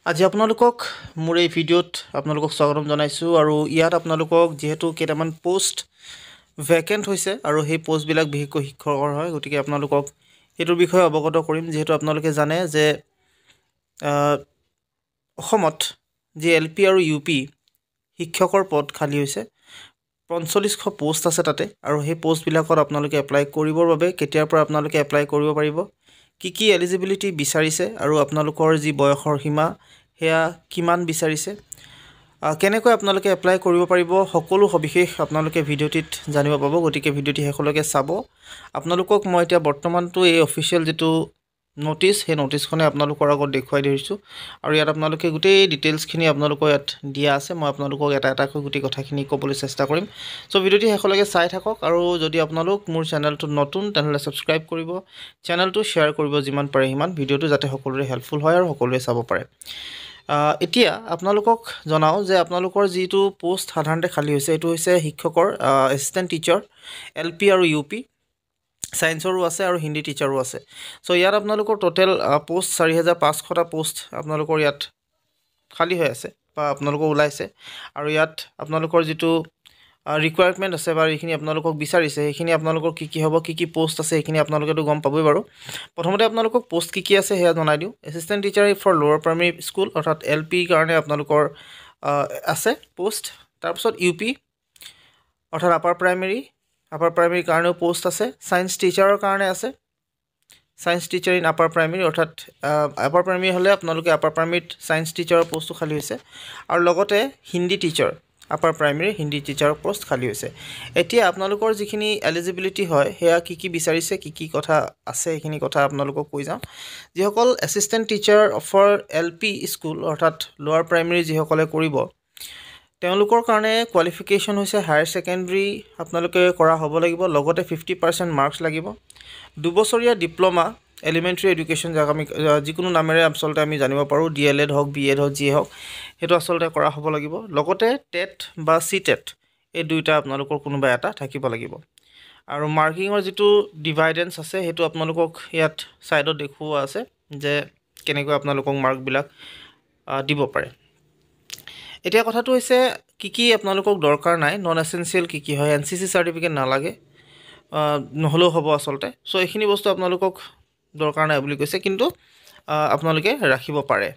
আজি আপোনালোকক মোৰ এই ভিডিঅ'ত আপোনালোকক স্বাগতম জনাইছোঁ আৰু ইয়াত আপোনালোকক যেহেতু কেইটামান পোষ্ট ভেকেণ্ট হৈছে আৰু সেই পোষ্টবিলাক বিশেষকৈ শিক্ষকৰ হয়, গতিকে আপোনালোকক এইটোৰ বিষয়ে অৱগত কৰিম। যিহেতু আপোনালোকে জানে যে অসমত যি LP আৰু UP শিক্ষকৰ পদ খালী হৈছে, 4500 পোষ্ট আছে তাতে, আৰু সেই পোষ্টবিলাকত আপোনালোকে এপ্লাই কৰিবৰ বাবে কেতিয়াৰ পৰা আপোনালোকে এপ্লাই কৰিব পাৰিব, কি এলিজিবিলিটি বিচাৰিছে আৰু আপোনালোকৰ যি বয়সৰ সীমা সেয়া কিমান বিচাৰিছে, কেনেকৈ আপোনালোকে এপ্লাই কৰিব পাৰিব, সকলো সবিশেষ আপোনালোকে ভিডিঅ'টিত জানিব পাব। গতিকে ভিডিঅ'টি শেষলৈকে চাব। আপোনালোকক মই এতিয়া বৰ্তমানটো এই অফিচিয়েল যিটো নোটিছ, সেই নোটিছখনে আপোনালোকৰ আগত দেখুৱাই দিছোঁ আৰু ইয়াত আপোনালোকে গোটেই ডিটেইলছখিনি আপোনালোকৰ ইয়াত দিয়া আছে। মই আপোনালোকক এটা এটাকৈ গোটেই কথাখিনি ক'বলৈ চেষ্টা কৰিম। চ' ভিডিঅ'টি শেষলৈকে চাই থাকক, আৰু যদি আপোনালোক মোৰ চেনেলটোত নতুন তেনেহ'লে ছাবস্ক্ৰাইব কৰিব, চেনেলটো শ্বেয়াৰ কৰিব যিমান পাৰে সিমান, ভিডিঅ'টো যাতে সকলোৰে হেল্পফুল হয় আৰু সকলোৱে চাব পাৰে। এতিয়া আপোনালোকক জনাওঁ যে আপোনালোকৰ যিটো পোষ্ট সাধাৰণতে খালী হৈছে, এইটো হৈছে শিক্ষকৰ এছিষ্টেণ্ট টিচাৰ LP আৰু UP, ছায়েন্সৰো আছে আৰু হিন্দী টিচাৰো আছে। চ' ইয়াত আপোনালোকৰ টোটেল পোষ্ট 4500টা পোষ্ট আপোনালোকৰ ইয়াত খালী হৈ আছে বা আপোনালোকৰ ওলাইছে। আৰু ইয়াত আপোনালোকৰ যিটো ৰিকুৱাৰমেণ্ট আছে বা এইখিনি আপোনালোকক বিচাৰিছে, সেইখিনি আপোনালোকৰ কি হ'ব, কি পোষ্ট আছে, সেইখিনি আপোনালোকেতো গম পাবই বাৰু। প্ৰথমতে আপোনালোকক পোষ্ট কি আছে সেয়া জনাই দিওঁ। এছিষ্টেণ্ট টিচাৰ ফৰ লোৱাৰ প্ৰাইমেৰী স্কুল, অৰ্থাৎ LP কাৰণে আপোনালোকৰ আছে পোষ্ট। তাৰপিছত UP অৰ্থাৎ আপাৰ প্ৰাইমেৰীৰ কাৰণেও পোষ্ট আছে। ছায়েন্স টিচাৰৰ কাৰণে আছে, science teacher in upper primary, অৰ্থাৎ আপাৰ প্ৰাইমেৰী হ'লে আপোনালোকে আপাৰ প্ৰাইমেৰীত ছায়েন্স টিচাৰৰ পোষ্টটো খালী হৈছে। আৰু লগতে Hindi teacher, upper primary Hindi টিচাৰৰ পোষ্ট খালী হৈছে। এতিয়া আপোনালোকৰ যিখিনি এলিজিবিলিটি হয় সেয়া কি বিচাৰিছে, কি কথা আছে, সেইখিনি কথা আপোনালোকক কৈ যাওঁ। যিসকল assistant teacher for LP school অৰ্থাৎ লোৱাৰ প্ৰাইমেৰী যিসকলে কৰিব, তেওঁলোকৰ কাৰণে কোৱালিফিকেশ্যন হৈছে হায়াৰ ছেকেণ্ডেৰী আপোনালোকে কৰা হ'ব লাগিব, লগতে 50% মাৰ্কছ লাগিব। 2 বছৰীয়া ডিপ্ল'মা এলিমেণ্টেৰী এডুকেশ্যন, যাক আমি যিকোনো নামেৰে আচলতে আমি জানিব পাৰোঁ, DLED হওক BEd হওক যিয়ে হওক, সেইটো আচলতে কৰা হ'ব লাগিব। লগতে টেট বা CTET এই দুয়োটা আপোনালোকৰ কোনোবা এটা থাকিব লাগিব। আৰু মাৰ্কিঙৰ যিটো ডিভাইডেন্স আছে সেইটো আপোনালোকক ইয়াত ছাইডত দেখুওৱা আছে যে কেনেকৈ আপোনালোকক মাৰ্কবিলাক দিব পাৰে। এতিয়া কথাটো হৈছে কি আপোনালোকক দৰকাৰ নাই, নন এছেঞ্চিয়েল কি হয়, NCC চাৰ্টিফিকেট নালাগে, নহ'লেও হ'ব আচলতে। চ' এইখিনি বস্তু আপোনালোকক দৰকাৰ নাই বুলি কৈছে, কিন্তু আপোনালোকে ৰাখিব পাৰে।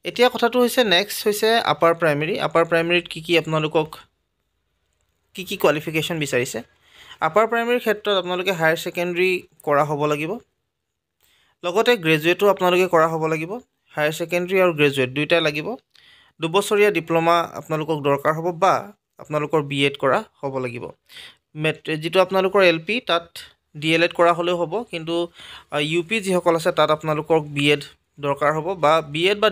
এতিয়া কথাটো হৈছে নেক্সট হৈছে আপাৰ প্ৰাইমেৰীত কি আপোনালোকক কি কোৱালিফিকেশ্যন বিচাৰিছে। আপাৰ প্ৰাইমেৰীৰ ক্ষেত্ৰত আপোনালোকে হায়াৰ ছেকেণ্ডেৰী কৰা হ'ব লাগিব, লগতে গ্ৰেজুৱেটো আপোনালোকে কৰা হ'ব লাগিব। হায়াৰ ছেকেণ্ডেৰী আৰু গ্ৰেজুৱেট দুয়োটাই লাগিব। 2 বছৰীয়া ডিপ্ল'মা আপোনালোকক দৰকাৰ হ'ব বা আপোনালোকৰ BEd কৰা হ'ব লাগিব। যিটো আপোনালোকৰ LP তাত DLED কৰা হ'লেও হ'ব, কিন্তু UP যিসকল আছে তাত আপোনালোকক BEd দৰকাৰ হ'ব বা BEd বা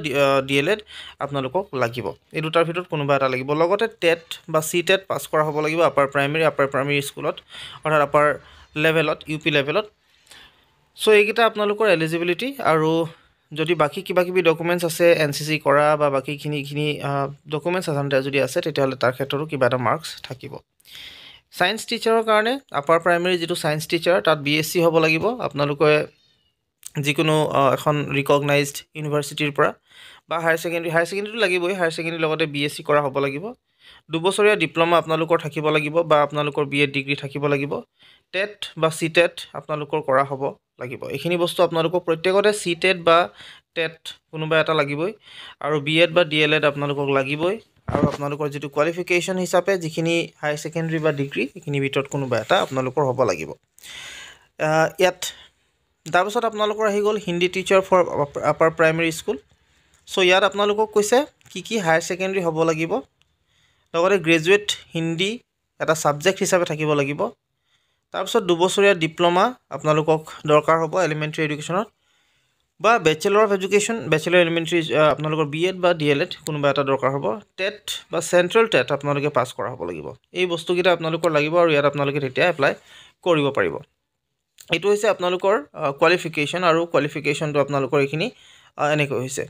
DLED আপোনালোকক লাগিব। এই দুটাৰ ভিতৰত কোনোবা এটা লাগিব। লগতে টেট বা CTET পাছ কৰা হ'ব লাগিব আপাৰ প্ৰাইমেৰী স্কুলত, অৰ্থাৎ আপাৰ লেভেলত, UP লেভেলত। চ' এইকেইটা আপোনালোকৰ এলিজিবিলিটি। আৰু যদি বাকী কিবাকিবি ডকুমেণ্টছ আছে NCC কৰা বা বাকীখিনি ডকুমেণ্টছ সাধাৰণতে যদি আছে, তেতিয়াহ'লে তাৰ ক্ষেত্ৰতো কিবা এটা মাৰ্কছ থাকিব। ছায়েন্স টিচাৰৰ কাৰণে আপাৰ প্ৰাইমেৰী যিটো ছায়েন্স টিচাৰ, তাত BSc হ'ব লাগিব আপোনালোকে যিকোনো এখন ৰিকগনাইজড ইউনিভাৰ্চিটিৰ পৰা, বা হায়াৰ ছেকেণ্ডেৰীটো লাগিবই, হায়াৰ ছেকেণ্ডেৰীৰ লগতে BSc কৰা হ'ব লাগিব। 2 বছৰীয়া ডিপ্ল'মা আপোনালোকৰ থাকিব লাগিব বা আপোনালোকৰ BEd ডিগ্ৰী থাকিব লাগিব। টেট বা CTET আপোনালোকৰ কৰা হ'ব লাগিব। এইখিনি বস্তু আপোনালোকক প্ৰত্যেকতে CTET বা টেট কোনোবা এটা লাগিবই, আৰু BEd বা DLED আপোনালোকক লাগিবই। আৰু আপোনালোকৰ যিটো কোৱালিফিকেশ্যন হিচাপে যিখিনি হায়াৰ ছেকেণ্ডেৰী বা ডিগ্ৰী, সেইখিনিৰ ভিতৰত কোনোবা এটা আপোনালোকৰ হ'ব লাগিব। ইয়াত তাৰপিছত আপোনালোকৰ আহি গ'ল Hindi teacher for upper primary school. So' ইয়াত আপোনালোকক কৈছে কি হায়াৰ ছেকেণ্ডেৰী হ'ব লাগিব, লগতে গ্ৰেজুৱেট হিন্দী এটা ছাবজেক্ট হিচাপে থাকিব লাগিব। তাৰপিছত 2 বছৰীয়া ডিপ্ল'মা আপোনালোকক দৰকাৰ হ'ব এলিমেণ্টেৰী এডুকেশ্যনত, বা bachelor of education, bachelor elementary আপোনালোকৰ BEd বা DLED কোনোবা এটা দৰকাৰ হ'ব। টেট বা চেণ্ট্ৰেল টেট আপোনালোকে পাছ কৰা হ'ব লাগিব। এই বস্তুকেইটা আপোনালোকৰ লাগিব, আৰু ইয়াত আপোনালোকে তেতিয়া এপ্লাই কৰিব পাৰিব। এইটো হৈছে আপোনালোকৰ কোৱালিফিকেশ্যন, আৰু কোৱালিফিকেশ্যনটো আপোনালোকৰ এইখিনি এনেকৈ হৈছে।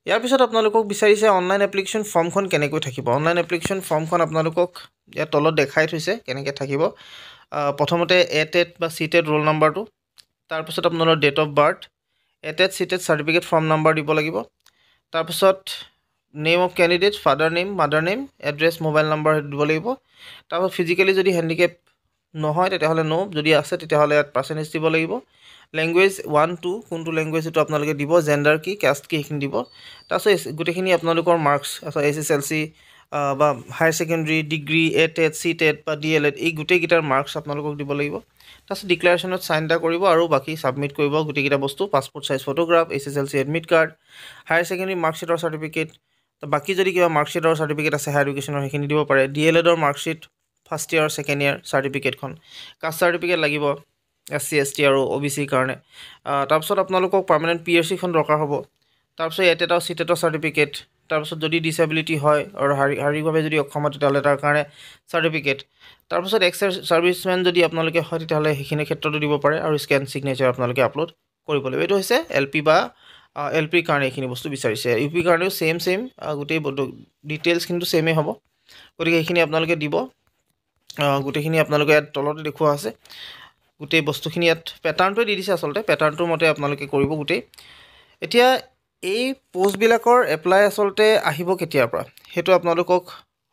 ইয়াৰ পিছত আপোনালোকক বিচাৰিছে অনলাইন এপ্লিকেশ্যন ফৰ্মখন কেনেকৈ থাকিব। অনলাইন এপ্লিকেশ্যন ফৰ্মখন আপোনালোকক ইয়াত তলত দেখাই থৈছে কেনেকৈ থাকিব। প্ৰথমতে টেট বা CTET ৰোল নাম্বাৰটো, তাৰপিছত আপোনালোকৰ date of birth, TET CTET certificate form number দিব লাগিব। তাৰপিছত name of candidate, father name, mother name, address, mobile number দিব লাগিব। তাৰপিছত ফিজিকেলি যদি হেণ্ডিকেপ নহয় তেতিয়াহ'লে নো, যদি আছে তেতিয়াহ'লে ইয়াত পাৰ্চেণ্টেজ দিব লাগিব। লেংগুৱেজ 1 2 কোনটো লেংগুৱেজ এইটো আপোনালোকে দিব, জেণ্ডাৰ কি, কাষ্ট কি সেইখিনি দিব। তাৰপিছত গোটেইখিনি আপোনালোকৰ মাৰ্কছ, SSLC বা higher secondary, degree, TET, TET বা DLED এই গোটেইকেইটাৰ মাৰ্কছ আপোনালোকক দিব লাগিব। তাৰপিছত ডিক্লেৰেশ্যনত চাইন এটা কৰিব আৰু বাকী ছাবমিট কৰিব গোটেইকেইটা বস্তু, passport size photograph, SSLC admit card, higher secondary মাৰ্কশ্বিটৰ চাৰ্টিফিকেট, বাকী যদি কিবা মাৰ্কশ্বিটৰ চাৰ্টিফিকেট আছে হায়াৰ এডুকেশ্যনৰ সেইখিনি দিব পাৰে। DLEDৰ marksheet, first year second year চাৰ্টিফিকেটখন, কাষ্ট চাৰ্টিফিকেট লাগিব SC ST আৰু OBCৰ কাৰণে। তাৰপিছত আপোনালোকক পাৰ্মানেণ্ট PRCখন দৰকাৰ হ'ব। তাৰপিছত এটেটৰ চিটেটৰ চাৰ্টিফিকেট, তাৰপিছত যদি ডিচেবিলিটি হয় আৰু শাৰীৰিকভাৱে যদি অক্ষম হয় তেতিয়াহ'লে তাৰ কাৰণে চাৰ্টিফিকেট। তাৰপিছত এক্স ছাৰ্ভিচমেন যদি আপোনালোকে হয় তেতিয়াহ'লে সেইখিনি ক্ষেত্ৰতো দিব পাৰে, আৰু স্কেন ছিগনেচাৰ আপোনালোকে আপলোড কৰিব লাগিব। এইটো হৈছে LP বা LPৰ কাৰণে এইখিনি বস্তু বিচাৰিছে। UPৰ কাৰণেও ছেম গোটেই ডিটেইলছ কিন্তু ছেমেই হ'ব, গতিকে সেইখিনি আপোনালোকে দিব। গোটেইখিনি আপোনালোকে ইয়াত তলতে দেখুওৱা আছে গোটেই বস্তুখিনি, ইয়াত পেটাৰ্ণটোৱে দি দিছে আচলতে, পেটাৰ্ণটোৰ মতে আপোনালোকে কৰিব গোটেই। এতিয়া এই পষ্টবিলাকৰ এপ্লাই আচলতে আহিব কেতিয়াৰ পৰা সেইটো আপোনালোকক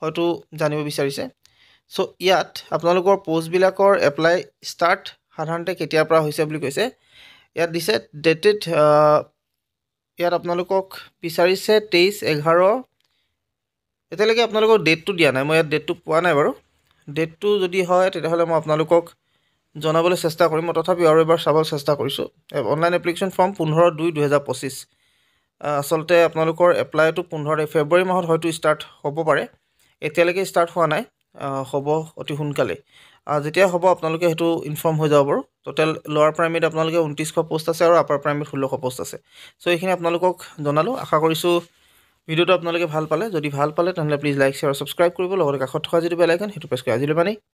হয়তো জানিব বিচাৰিছে। চ' ইয়াত আপোনালোকৰ পষ্টবিলাকৰ এপ্লাই ষ্টাৰ্ট সাধাৰণতে কেতিয়াৰ পৰা হৈছে বুলি কৈছে। ইয়াত দিছে ডেটেড, ইয়াত আপোনালোকক বিচাৰিছে 23/11। এতিয়ালৈকে আপোনালোকৰ ডেটটো দিয়া নাই, মই ইয়াত ডেটটো পোৱা নাই বাৰু। ডেটটো যদি হয় তেতিয়াহ'লে মই আপোনালোকক জনাবলৈ চেষ্টা কৰিম। মই তথাপিও আৰু এবাৰ চাবলৈ চেষ্টা কৰিছোঁ। Online application form 15/2/2025। আচলতে আপোনালোকৰ এপ্লাইটো 15 ফেব্ৰুৱাৰী মাহত হয়তো ষ্টাৰ্ট হ'ব পাৰে, এতিয়ালৈকে ষ্টাৰ্ট হোৱা নাই, হ'ব অতি সোনকালে। যেতিয়া হ'ব আপোনালোকে সেইটো ইনফৰ্ম হৈ যাব বাৰু। টোটেল লোৱাৰ প্ৰাইমেৰীত আপোনালোকে 2900 পষ্ট আছে আৰু আপাৰ প্ৰাইমেৰীত 1600 পষ্ট আছে। চ' এইখিনি আপোনালোকক জনালোঁ। আশা কৰিছোঁ ভিডিঅ'টো আপোনালোকে ভাল পালে। যদি ভাল পালে তেনেহ'লে প্লিজ লাইক, শ্বেয়াৰ আৰু ছাবস্ক্ৰাইব কৰিব, লগতে কাষত থকা যিটো বেল আইকন সেইটো প্ৰেছ কৰি আজিলৈ মানে